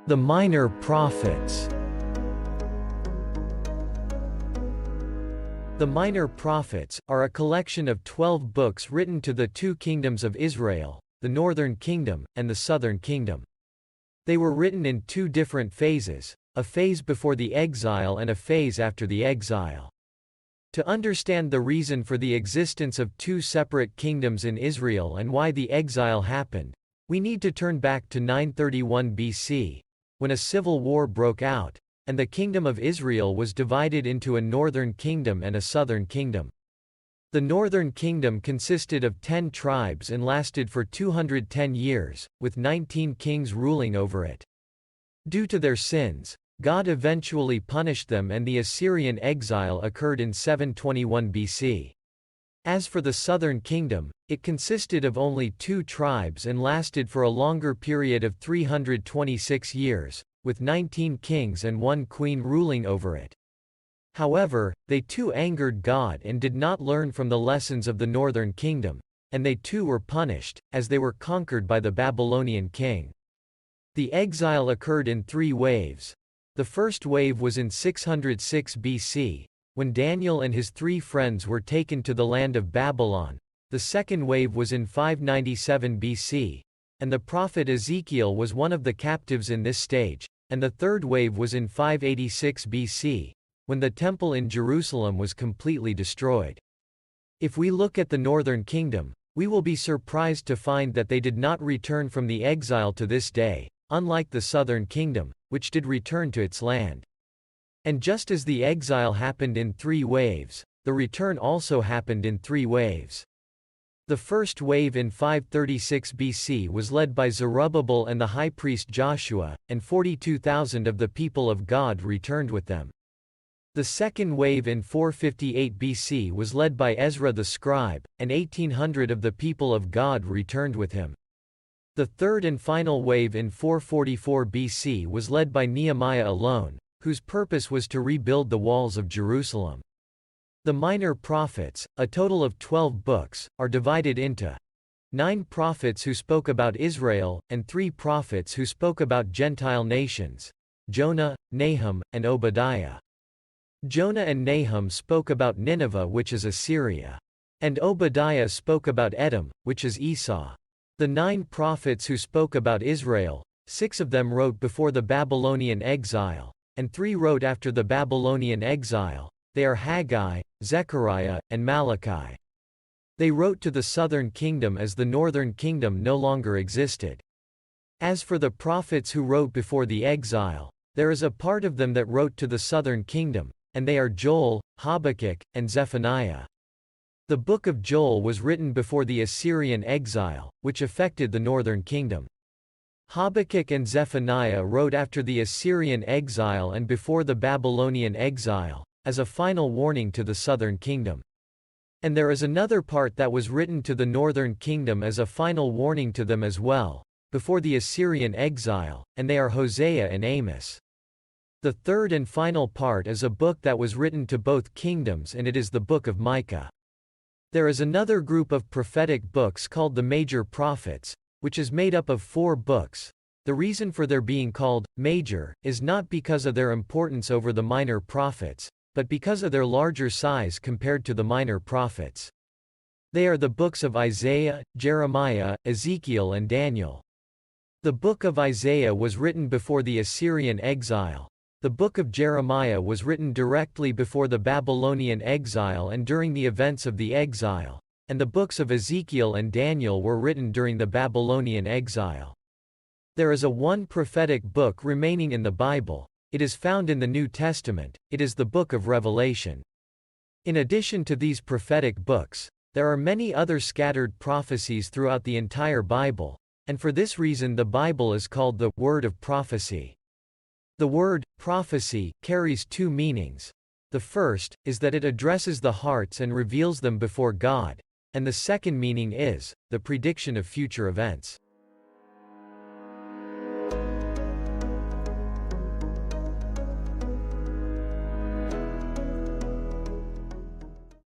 The Minor Prophets. The Minor Prophets are a collection of 12 books written to the two kingdoms of Israel, the Northern Kingdom and the Southern Kingdom. They were written in two different phases, a phase before the exile and a phase after the exile. To understand the reason for the existence of two separate kingdoms in Israel and why the exile happened, we need to turn back to 931 BC, when a civil war broke out, and the kingdom of Israel was divided into a northern kingdom and a southern kingdom. The northern kingdom consisted of 10 tribes and lasted for 210 years, with 19 kings ruling over it. Due to their sins, God eventually punished them and the Assyrian exile occurred in 721 BC. As for the southern kingdom, it consisted of only 2 tribes and lasted for a longer period of 326 years, with 19 kings and 1 queen ruling over it. However, they too angered God and did not learn from the lessons of the northern kingdom, and they too were punished, as they were conquered by the Babylonian king. The exile occurred in 3 waves. The first wave was in 606 BC, when Daniel and his 3 friends were taken to the land of Babylon. The second wave was in 597 BC, and the prophet Ezekiel was one of the captives in this stage, and the third wave was in 586 BC, when the temple in Jerusalem was completely destroyed. If we look at the northern kingdom, we will be surprised to find that they did not return from the exile to this day, unlike the southern kingdom, which did return to its land. And just as the exile happened in 3 waves, the return also happened in 3 waves. The first wave in 536 BC was led by Zerubbabel and the high priest Joshua, and 42,000 of the people of God returned with them. The second wave in 458 BC was led by Ezra the scribe, and 1,800 of the people of God returned with him. The third and final wave in 444 BC was led by Nehemiah alone, whose purpose was to rebuild the walls of Jerusalem. The Minor Prophets, a total of 12 books, are divided into 9 prophets who spoke about Israel, and 3 prophets who spoke about Gentile nations: Jonah, Nahum, and Obadiah. Jonah and Nahum spoke about Nineveh, which is Assyria. And Obadiah spoke about Edom, which is Esau. The 9 prophets who spoke about Israel, 6 of them wrote before the Babylonian exile, and 3 wrote after the Babylonian exile. They are Haggai, Zechariah, and Malachi. They wrote to the southern kingdom as the northern kingdom no longer existed. As for the prophets who wrote before the exile, there is a part of them that wrote to the southern kingdom, and they are Joel, Habakkuk, and Zephaniah. The book of Joel was written before the Assyrian exile, which affected the northern kingdom. Habakkuk and Zephaniah wrote after the Assyrian exile and before the Babylonian exile, as a final warning to the southern kingdom. And there is another part that was written to the northern kingdom as a final warning to them as well, before the Assyrian exile, and they are Hosea and Amos. The third and final part is a book that was written to both kingdoms, and it is the book of Micah. There is another group of prophetic books called the Major Prophets, which is made up of 4 books. The reason for their being called major is not because of their importance over the minor prophets, but because of their larger size compared to the minor prophets. They are the books of Isaiah, Jeremiah, Ezekiel, and Daniel. The book of Isaiah was written before the Assyrian exile. The book of Jeremiah was written directly before the Babylonian exile and during the events of the exile, and the books of Ezekiel and Daniel were written during the Babylonian exile. There is one prophetic book remaining in the Bible. It is found in the New Testament. It is the book of Revelation. In addition to these prophetic books, there are many other scattered prophecies throughout the entire Bible, and for this reason the Bible is called the Word of Prophecy. The word prophecy carries 2 meanings. The first is that it addresses the hearts and reveals them before God, and the second meaning is the prediction of future events.